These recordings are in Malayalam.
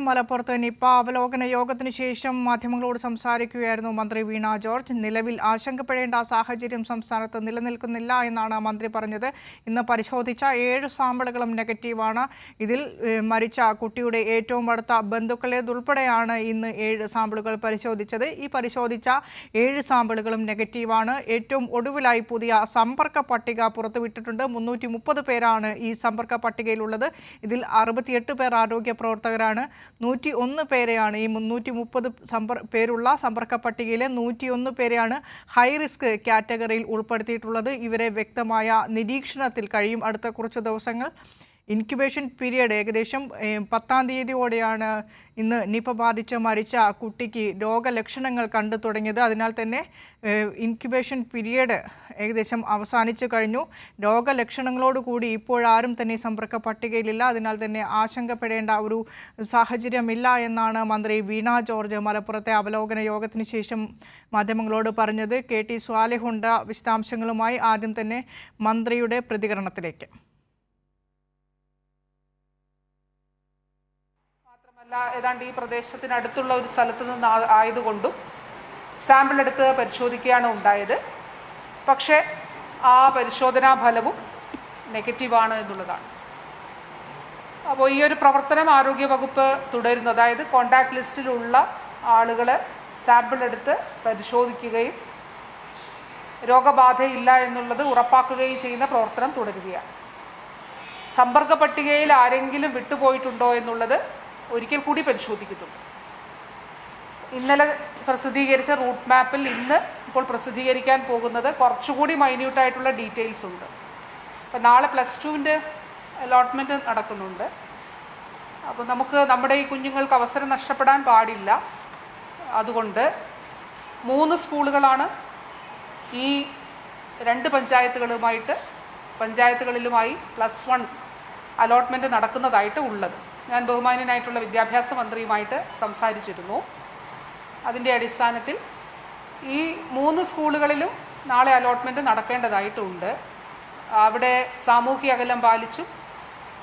മലപ്പുറത്ത് നിപ്പ അവലോകന യോഗത്തിന് ശേഷം മാധ്യമങ്ങളോട് സംസാരിക്കുകയായിരുന്നു മന്ത്രി വീണ ജോർജ്. നിലവിൽ ആശങ്കപ്പെടേണ്ട സാഹചര്യം സംസ്ഥാനത്ത് നിലനിൽക്കുന്നില്ല എന്നാണ് മന്ത്രി പറഞ്ഞത്. ഇന്ന് പരിശോധിച്ച 7 സാമ്പിളുകളും നെഗറ്റീവാണ്. ഇതിൽ മരിച്ച കുട്ടിയുടെ ഏറ്റവും അടുത്ത ബന്ധുക്കളേതുൾപ്പെടെയാണ് ഇന്ന് 7 സാമ്പിളുകൾ പരിശോധിച്ചത്. ഈ പരിശോധിച്ച 7 സാമ്പിളുകളും നെഗറ്റീവാണ്. ഏറ്റവും ഒടുവിലായി പുതിയ സമ്പർക്ക പട്ടിക പുറത്തുവിട്ടിട്ടുണ്ട്. 330 പേരാണ് ഈ സമ്പർക്ക പട്ടികയിലുള്ളത്. ഇതിൽ 68 പേർ ആരോഗ്യ പ്രവർത്തകരാണ്. 101 പേരെയാണ് ഈ 330 പേരുള്ള സമ്പർക്ക പട്ടികയിലെ 101 പേരെയാണ് ഹൈ റിസ്ക് കാറ്റഗറിയിൽ ഉൾപ്പെടുത്തിയിട്ടുള്ളത്. ഇവരെ വ്യക്തമായ നിരീക്ഷണത്തിൽ കഴിയും. അടുത്ത കുറച്ച് ദിവസങ്ങൾ ഇൻക്യുബേഷൻ പീരിയഡ് ഏകദേശം 10-ാം തീയതിയോടെയാണ് ഇന്ന് നിപ ബാധിച്ച് മരിച്ച കുട്ടിക്ക് രോഗലക്ഷണങ്ങൾ കണ്ടു തുടങ്ങിയത്. അതിനാൽ തന്നെ ഇൻക്യുബേഷൻ പീരിയഡ് ഏകദേശം അവസാനിച്ചു കഴിഞ്ഞു. രോഗലക്ഷണങ്ങളോടുകൂടി ഇപ്പോഴാരും തന്നെ സമ്പർക്ക പട്ടികയിലില്ല. അതിനാൽ തന്നെ ആശങ്കപ്പെടേണ്ട ഒരു സാഹചര്യമില്ല എന്നാണ് മന്ത്രി വീണ ജോർജ് മലപ്പുറത്തെ അവലോകന യോഗത്തിന് ശേഷം മാധ്യമങ്ങളോട് പറഞ്ഞത്. KT സ്വാലിഹുണ്ട് വിശദാംശങ്ങളുമായി. ആദ്യം തന്നെ മന്ത്രിയുടെ പ്രതികരണത്തിലേക്ക്. ഏതാണ്ട് ഈ പ്രദേശത്തിനടുത്തുള്ള ഒരു സ്ഥലത്ത് നിന്ന് ആയതുകൊണ്ടും സാമ്പിൾ എടുത്ത് പരിശോധിക്കുകയാണ് ഉണ്ടായത്. പക്ഷേ ആ പരിശോധനാ ഫലവും നെഗറ്റീവാണ് എന്നുള്ളതാണ്. അപ്പോൾ ഈ ഒരു പ്രവർത്തനം ആരോഗ്യവകുപ്പ് തുടരുന്നു. അതായത് കോണ്ടാക്ട് ലിസ്റ്റിലുള്ള ആളുകളെ സാമ്പിൾ എടുത്ത് പരിശോധിക്കുകയും രോഗബാധയില്ല എന്നുള്ളത് ഉറപ്പാക്കുകയും ചെയ്യുന്ന പ്രവർത്തനം തുടരുകയാണ്. സമ്പർക്ക പട്ടികയിൽ ആരെങ്കിലും വിട്ടുപോയിട്ടുണ്ടോ എന്നുള്ളത് ഒരിക്കൽ കൂടി പരിശോധിക്കുന്നുണ്ട്. ഇന്നലെ പ്രസിദ്ധീകരിച്ച റൂട്ട് മാപ്പിൽ ഇപ്പോൾ പ്രസിദ്ധീകരിക്കാൻ പോകുന്നത് കുറച്ചുകൂടി മൈന്യൂട്ടായിട്ടുള്ള ഡീറ്റെയിൽസ് ഉണ്ട്. അപ്പോൾ നാളെ +2-ൻ്റെ അലോട്ട്മെൻറ്റ് നടക്കുന്നുണ്ട്. അപ്പോൾ നമ്മുടെ ഈ കുഞ്ഞുങ്ങൾക്ക് അവസരം നഷ്ടപ്പെടാൻ പാടില്ല. അതുകൊണ്ട് 3 സ്കൂളുകളാണ് ഈ 2 പഞ്ചായത്തുകളിലുമായി +1 അലോട്ട്മെൻറ്റ് നടക്കുന്നതായിട്ട് ഉള്ളത്. ഞാൻ ബഹുമാന്യനായിട്ടുള്ള വിദ്യാഭ്യാസ മന്ത്രിയുമായിട്ട് സംസാരിച്ചിരുന്നു. അതിൻ്റെ അടിസ്ഥാനത്തിൽ ഈ 3 സ്കൂളുകളിലും നാളെ അലോട്ട്മെൻറ്റ് നടക്കേണ്ടതായിട്ടുണ്ട്. അവിടെ സാമൂഹ്യ അകലം പാലിച്ചും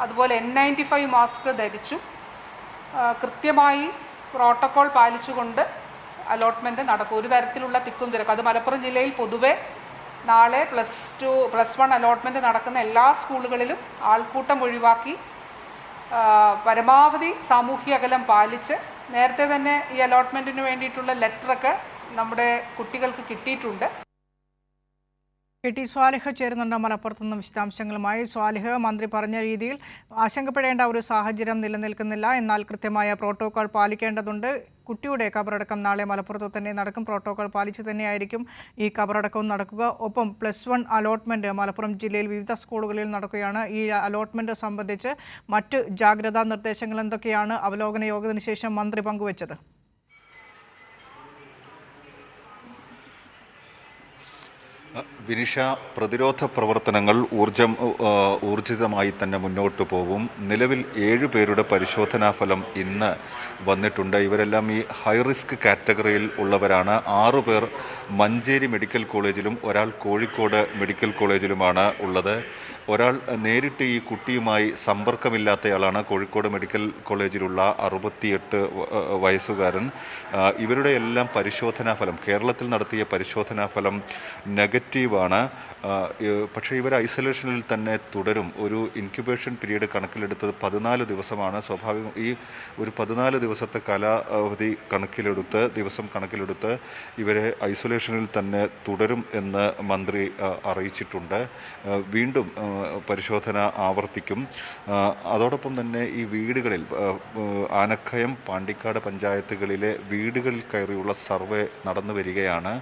അതുപോലെ N95 മാസ്ക് ധരിച്ചും കൃത്യമായി പ്രോട്ടോക്കോൾ പാലിച്ചുകൊണ്ട് അലോട്ട്മെൻറ്റ് നടക്കും. ഒരു തരത്തിലുള്ള തിക്കും തിരക്കും അത് മലപ്പുറം ജില്ലയിൽ പൊതുവെ നാളെ +1 അലോട്ട്മെൻറ്റ് നടക്കുന്ന എല്ലാ സ്കൂളുകളിലും ആൾക്കൂട്ടം ഒഴിവാക്കി പരമാവധി സാമൂഹ്യ അകലം പാലിച്ച് നേരത്തെ തന്നെ ഈ അലോട്ട്മെൻറ്റിന് വേണ്ടിയിട്ടുള്ള ലെറ്ററൊക്കെ നമ്മുടെ കുട്ടികൾക്ക് കിട്ടിയിട്ടുണ്ട്. KT സ്വാലിഹ് ചേരുന്നുണ്ട് മലപ്പുറത്ത് നിന്ന് വിശദാംശങ്ങളുമായി. സ്വാലിഹ്, മന്ത്രി പറഞ്ഞ രീതിയിൽ ആശങ്കപ്പെടേണ്ട ഒരു സാഹചര്യം നിലനിൽക്കുന്നില്ല. എന്നാൽ കൃത്യമായ പ്രോട്ടോകോൾ പാലിക്കേണ്ടതുണ്ട്. കുട്ടിയുടെ കബറടക്കം നാളെ മലപ്പുറത്ത് തന്നെ നടക്കും. പ്രോട്ടോകോൾ പാലിച്ച് തന്നെയായിരിക്കും ഈ കബറടക്കവും നടക്കുക. ഒപ്പം +1 അലോട്ട്മെൻറ്റ് മലപ്പുറം ജില്ലയിൽ വിവിധ സ്കൂളുകളിൽ നടക്കുകയാണ്. ഈ അലോട്ട്മെൻറ്റ് സംബന്ധിച്ച് മറ്റ് ജാഗ്രതാ നിർദ്ദേശങ്ങൾ എന്തൊക്കെയാണ് അവലോകന യോഗത്തിന് ശേഷം മന്ത്രി പങ്കുവച്ചത്? വിനിഷ, പ്രതിരോധ പ്രവർത്തനങ്ങൾ ഊർജിതമായി തന്നെ മുന്നോട്ട് പോവും. നിലവിൽ 7 പേരുടെ പരിശോധനാ ഫലം ഇന്ന് വന്നിട്ടുണ്ട്. ഇവരെല്ലാം ഈ ഹൈ റിസ്ക് കാറ്റഗറിയിൽ ഉള്ളവരാണ്. 6 പേർ മഞ്ചേരി മെഡിക്കൽ കോളേജിലും ഒരാൾ കോഴിക്കോട് മെഡിക്കൽ കോളേജിലുമാണ് ഉള്ളത്. ഒരാൾ നേരിട്ട് ഈ കുട്ടിയുമായി സമ്പർക്കമില്ലാത്തയാളാണ്, കോഴിക്കോട് മെഡിക്കൽ കോളേജിലുള്ള 68 വയസ്സുകാരൻ. ഇവരുടെ എല്ലാം പരിശോധനാ ഫലം, കേരളത്തിൽ നടത്തിയ പരിശോധനാ ഫലം നെഗറ്റീവാണ്. പക്ഷേ ഇവർ ഐസൊലേഷനിൽ തന്നെ തുടരും. ഒരു ഇൻക്യുബേഷൻ പീരീഡ് കണക്കിലെടുത്തത് 14 ദിവസമാണ്. സ്വാഭാവികം ഈ ഒരു 14 ദിവസത്തെ കാലാവധി കണക്കിലെടുത്ത് ഇവരെ ഐസൊലേഷനിൽ തന്നെ തുടരും എന്ന് മന്ത്രി അറിയിച്ചിട്ടുണ്ട്. വീണ്ടും പരിശോധന ആവർത്തിക്കും. അതോടൊപ്പം തന്നെ ഈ വീടുകളിൽ ആനക്കയം, പാണ്ടിക്കാട് പഞ്ചായത്തുകളിലെ വീടുകളിൽ കയറിയുള്ള സർവേ നടന്നു വരികയാണ്.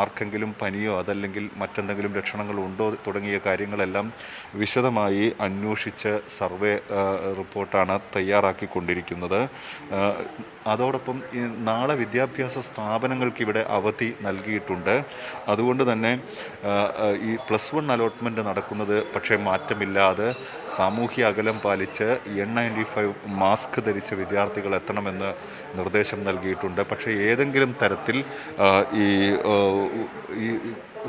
ആർക്കെങ്കിലും പനിയോ അതല്ലെങ്കിൽ മറ്റെന്തെങ്കിലും ലക്ഷണങ്ങളുണ്ടോ തുടങ്ങിയ കാര്യങ്ങളെല്ലാം വിശദമായി അന്വേഷിച്ച് സർവേ റിപ്പോർട്ടാണ് തയ്യാറാക്കിക്കൊണ്ടിരിക്കുന്നത്. അതോടൊപ്പം നാളെ വിദ്യാഭ്യാസ സ്ഥാപനങ്ങൾക്ക് ഇവിടെ അവധി നൽകിയിട്ടുണ്ട്. അതുകൊണ്ട് തന്നെ ഈ +1 അലോട്ട്മെൻറ്റ് നടക്കുന്നത് പക്ഷേ മാറ്റമില്ലാതെ സാമൂഹ്യ അകലം പാലിച്ച് N95 മാസ്ക് ധരിച്ച വിദ്യാർത്ഥികൾ എത്തണമെന്ന് നിർദ്ദേശം നൽകിയിട്ടുണ്ട്. പക്ഷേ ഏതെങ്കിലും തരത്തിൽ ഈ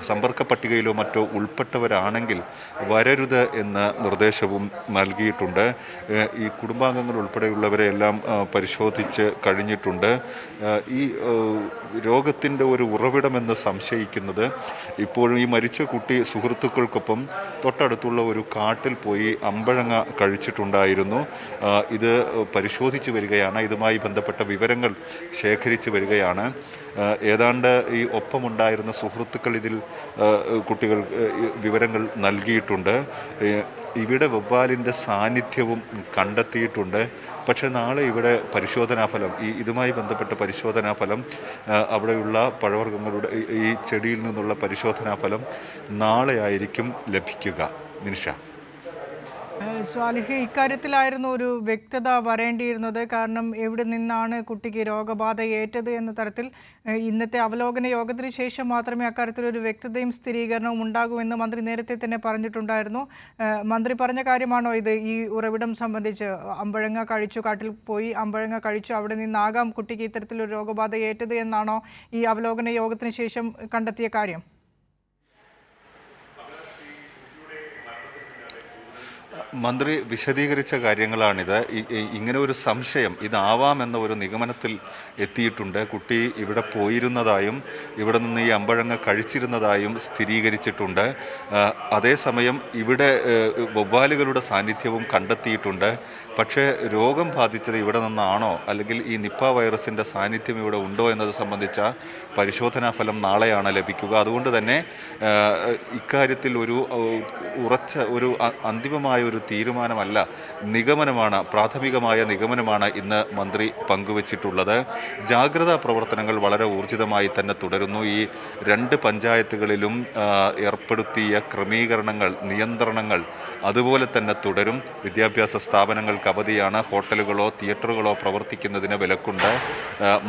സമ്പർക്ക പട്ടികയിലോ മറ്റോ ഉൾപ്പെട്ടവരാണെങ്കിൽ വരരുത് എന്ന നിർദ്ദേശവും നൽകിയിട്ടുണ്ട്. ഈ കുടുംബാംഗങ്ങൾ ഉൾപ്പെടെയുള്ളവരെ എല്ലാം പരിശോധിച്ച് കഴിഞ്ഞിട്ടുണ്ട്. ഈ രോഗത്തിൻ്റെ ഒരു ഉറവിടമെന്ന് സംശയിക്കുന്നത് ഇപ്പോഴും ഈ മരിച്ച കുട്ടി സുഹൃത്തുക്കൾക്കൊപ്പം തൊട്ടടുത്തുള്ള ഒരു കാട്ടിൽ പോയി അമ്പഴങ്ങ കഴിച്ചിട്ടുണ്ടായിരുന്നു. ഇത് പരിശോധിച്ച് വരികയാണ്. ഇതുമായി ബന്ധപ്പെട്ട വിവരങ്ങൾ ശേഖരിച്ച് വരികയാണ്. ഏതാണ്ട് ഈ ഒപ്പമുണ്ടായിരുന്ന സുഹൃത്തുക്കൾ ഇതിൽ കുട്ടികൾ വിവരങ്ങൾ നൽകിയിട്ടുണ്ട്. ഇവിടെ വവ്വാലിൻ്റെ സാന്നിധ്യവും കണ്ടെത്തിയിട്ടുണ്ട്. പക്ഷേ നാളെ ഇവിടെ പരിശോധനാഫലം ഇതുമായി ബന്ധപ്പെട്ട പരിശോധനാഫലം അവിടെയുള്ള പഴവർഗ്ഗങ്ങളുടെ ഈ ചെടിയിൽ നിന്നുള്ള പരിശോധനാഫലം നാളെ ആയിരിക്കും ലഭിക്കുക. നിനിഷ. സ്വാലിഹ്, ഇക്കാര്യത്തിലായിരുന്നു ഒരു വ്യക്തത വരേണ്ടിയിരുന്നത്. കാരണം എവിടെ നിന്നാണ് കുട്ടിക്ക് രോഗബാധ ഏറ്റത് എന്ന തരത്തിൽ ഇന്നത്തെ അവലോകന യോഗത്തിന് ശേഷം മാത്രമേ അക്കാര്യത്തിലൊരു വ്യക്തതയും സ്ഥിരീകരണവും ഉണ്ടാകൂ എന്ന് മന്ത്രി നേരത്തെ തന്നെ പറഞ്ഞിട്ടുണ്ടായിരുന്നു. മന്ത്രി പറഞ്ഞ കാര്യമാണോ ഇത്? ഈ ഉറവിടം സംബന്ധിച്ച് അമ്പഴങ്ങ കഴിച്ചു, കാട്ടിൽ പോയി അമ്പഴങ്ങ കഴിച്ചു, അവിടെ നിന്നാകാം കുട്ടിക്ക് ഇത്തരത്തിലൊരു രോഗബാധ ഏറ്റത് എന്നാണോ ഈ അവലോകന യോഗത്തിന് ശേഷം കണ്ടെത്തിയ കാര്യം? മന്ത്രി വിശദീകരിച്ച കാര്യങ്ങളാണിത്. ഇങ്ങനെ ഒരു സംശയം ഇതാവാമെന്ന ഒരു നിഗമനത്തിൽ എത്തിയിട്ടുണ്ട്. കുട്ടി ഇവിടെ പോയിരുന്നതായും ഇവിടെ നിന്ന് ഈ അമ്പഴങ്ങ കഴിച്ചിരുന്നതായും സ്ഥിരീകരിച്ചിട്ടുണ്ട്. അതേസമയം ഇവിടെ വവ്വാലുകളുടെ സാന്നിധ്യവും കണ്ടെത്തിയിട്ടുണ്ട്. പക്ഷേ രോഗം ബാധിച്ചത് ഇവിടെ നിന്നാണോ അല്ലെങ്കിൽ ഈ നിപ്പ വൈറസിൻ്റെ സാന്നിധ്യം ഇവിടെ ഉണ്ടോ എന്നത് സംബന്ധിച്ച പരിശോധനാ ഫലം നാളെയാണ് ലഭിക്കുക. അതുകൊണ്ട് തന്നെ ഇക്കാര്യത്തിൽ ഒരു ഉറച്ച ഒരു അന്തിമമായ ഒരു തീരുമാനമല്ല, നിഗമനമാണ്, പ്രാഥമികമായ നിഗമനമാണ് ഇന്ന് മന്ത്രി പങ്കുവച്ചിട്ടുള്ളത്. ജാഗ്രതാ പ്രവർത്തനങ്ങൾ വളരെ ഊർജിതമായി തന്നെ തുടരുന്നു. ഈ 2 പഞ്ചായത്തുകളിലും ഏർപ്പെടുത്തിയ ക്രമീകരണങ്ങൾ, നിയന്ത്രണങ്ങൾ അതുപോലെ തന്നെ തുടരും. വിദ്യാഭ്യാസ സ്ഥാപനങ്ങൾക്ക് അവധിയാണ്. ഹോട്ടലുകളോ തിയേറ്ററുകളോ പ്രവർത്തിക്കുന്നതിന് വിലക്കുണ്ട്.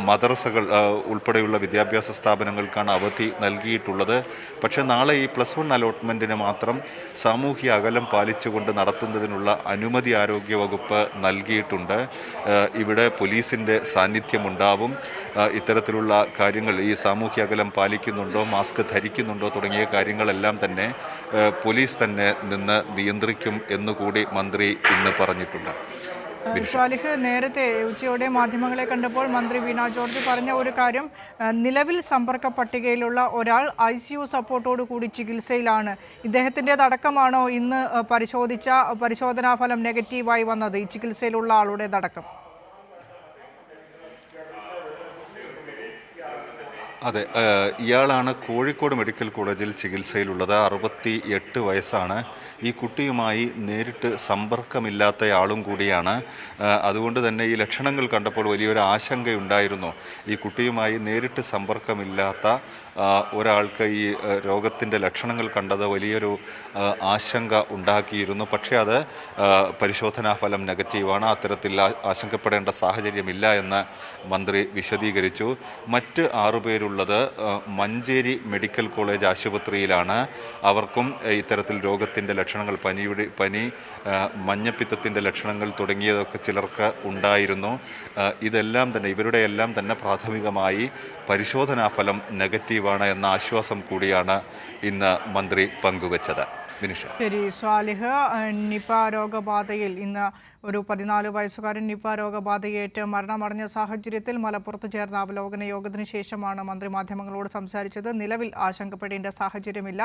മദ്രസകൾ ഉൾപ്പെടെയുള്ള വിദ്യാഭ്യാസ സ്ഥാപനങ്ങൾക്കാണ് അവധി നൽകിയിട്ടുള്ളത്. പക്ഷേ നാളെ ഈ +1 അലോട്ട്മെൻറ്റിന് മാത്രം സാമൂഹ്യ അകലം പാലിച്ചുകൊണ്ട് നടത്തുന്നതിനുള്ള അനുമതി ആരോഗ്യവകുപ്പ് നൽകിയിട്ടുണ്ട്. ഇവിടെ പോലീസിൻ്റെ സാന്നിധ്യമുണ്ടാവും. ഇത്തരത്തിലുള്ള കാര്യങ്ങൾ, ഈ സാമൂഹ്യ അകലം പാലിക്കുന്നുണ്ടോ, മാസ്ക് ധരിക്കുന്നുണ്ടോ തുടങ്ങിയ കാര്യങ്ങളെല്ലാം തന്നെ പോലീസ് തന്നെ നിന്ന് നിയന്ത്രിക്കും എന്നുകൂടി മന്ത്രി ഇന്ന് പറഞ്ഞിട്ടുണ്ട്. സ്വാലിഹ്, നേരത്തെ ഉച്ചയോടെ മാധ്യമങ്ങളെ കണ്ടപ്പോൾ മന്ത്രി വീണ ജോർജ് പറഞ്ഞ ഒരു കാര്യം, നിലവിൽ സമ്പർക്ക പട്ടികയിലുള്ള ഒരാൾ ICU സപ്പോർട്ടോടു കൂടി ചികിത്സയിലാണ്. ഇദ്ദേഹത്തിൻ്റെതടക്കമാണോ ഇന്ന് പരിശോധിച്ച പരിശോധനാഫലം നെഗറ്റീവായി വന്നത്, ഈ ചികിത്സയിലുള്ള ആളുടേതടക്കം? അതെ, ഇയാളാണ് കോഴിക്കോട് മെഡിക്കൽ കോളേജിൽ ചികിത്സയിലുള്ളത്. 68 വയസ്സാണ്. ഈ കുട്ടിയുമായി നേരിട്ട് സമ്പർക്കമില്ലാത്തയാളും കൂടിയാണ്. അതുകൊണ്ട് തന്നെ ഈ ലക്ഷണങ്ങൾ കണ്ടപ്പോൾ വലിയൊരു ആശങ്കയുണ്ടായിരുന്നു. ഈ കുട്ടിയുമായി നേരിട്ട് സമ്പർക്കമില്ലാത്ത ഒരാൾക്ക് ഈ രോഗത്തിൻ്റെ ലക്ഷണങ്ങൾ കണ്ടത് വലിയൊരു ആശങ്ക ഉണ്ടാക്കിയിരുന്നു. പക്ഷേ അത് പരിശോധനാ ഫലം നെഗറ്റീവാണ്. അത്തരത്തിൽ ആശങ്കപ്പെടേണ്ട സാഹചര്യമില്ല എന്ന് മന്ത്രി വിശദീകരിച്ചു. മറ്റ് 6 പേരുള്ളത് മഞ്ചേരി മെഡിക്കൽ കോളേജ് ആശുപത്രിയിലാണ്. അവർക്കും ഇത്തരത്തിൽ രോഗത്തിൻ്റെ ലക്ഷണങ്ങൾ, പനി, മഞ്ഞപ്പിത്തത്തിൻ്റെ ലക്ഷണങ്ങൾ തുടങ്ങിയതൊക്കെ ചിലർക്ക് ഉണ്ടായിരുന്നു. ഇതെല്ലാം തന്നെ, ഇവരുടെ എല്ലാം തന്നെ പ്രാഥമികമായി പരിശോധനാ ഫലം നെഗറ്റീവാണ് എന്ന ആശ്വാസം കൂടിയാണ് ഇന്ന് മന്ത്രി പങ്കുവച്ചത്. ശരി സ്വാലിഹ്, നിപ രോഗബാധയിൽ ഇന്ന് ഒരു 14 വയസ്സുകാരൻ നിപ രോഗബാധയേറ്റ് മരണമടഞ്ഞ സാഹചര്യത്തിൽ മലപ്പുറത്ത് ചേർന്ന അവലോകന യോഗത്തിന് ശേഷമാണ് മന്ത്രി മാധ്യമങ്ങളോട് സംസാരിച്ചത്. നിലവിൽ ആശങ്കപ്പെടേണ്ട സാഹചര്യമില്ല.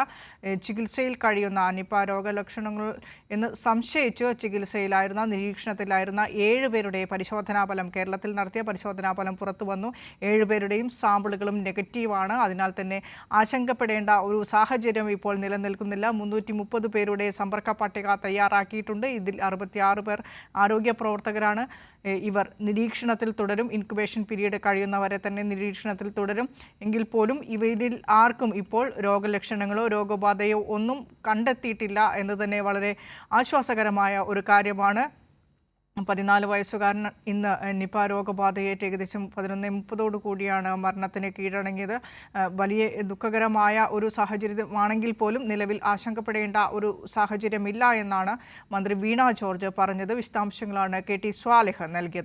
ചികിത്സയിൽ കഴിയുന്ന നിപ രോഗലക്ഷണങ്ങൾ എന്ന് സംശയിച്ച് ചികിത്സയിലായിരുന്ന, നിരീക്ഷണത്തിലായിരുന്ന 7 പേരുടെ പരിശോധനാഫലം, കേരളത്തിൽ നടത്തിയ പരിശോധനാഫലം പുറത്തു വന്നു. 7 പേരുടെയും സാമ്പിളുകളും നെഗറ്റീവാണ്. അതിനാൽ തന്നെ ആശങ്കപ്പെടേണ്ട ഒരു സാഹചര്യം ഇപ്പോൾ നിലനിൽക്കുന്നില്ല. 330 പേരുടെ സമ്പർക്ക പട്ടിക തയ്യാറാക്കിയിട്ടുണ്ട്. ഇതിൽ 66 പേർ ആരോഗ്യ പ്രവർത്തകരാണ്. ഇവർ നിരീക്ഷണത്തിൽ തുടരും. ഇൻക്യുബേഷൻ പീരീഡ് കഴിയുന്നവരെ തന്നെ നിരീക്ഷണത്തിൽ തുടരും. എങ്കിൽ പോലും ഇവരിൽ ആർക്കും ഇപ്പോൾ രോഗലക്ഷണങ്ങളോ രോഗബാധയോ ഒന്നും കണ്ടെത്തിയിട്ടില്ല എന്ന് തന്നെ വളരെ ആശ്വാസകരമായ ഒരു കാര്യമാണ്. 14 വയസ്സുകാരൻ ഇന്ന് നിപ രോഗബാധയേറ്റ് ഏകദേശം 11:30 കൂടിയാണ് മരണത്തിന് കീഴടങ്ങിയത്. വലിയ ദുഃഖകരമായ ഒരു സാഹചര്യമാണെങ്കിൽ പോലും നിലവിൽ ആശങ്കപ്പെടേണ്ട ഒരു സാഹചര്യമില്ല എന്നാണ് മന്ത്രി വീണ ജോർജ് പറഞ്ഞത്. വിശദാംശങ്ങളാണ് KT സ്വാലിഹ് നൽകിയത്.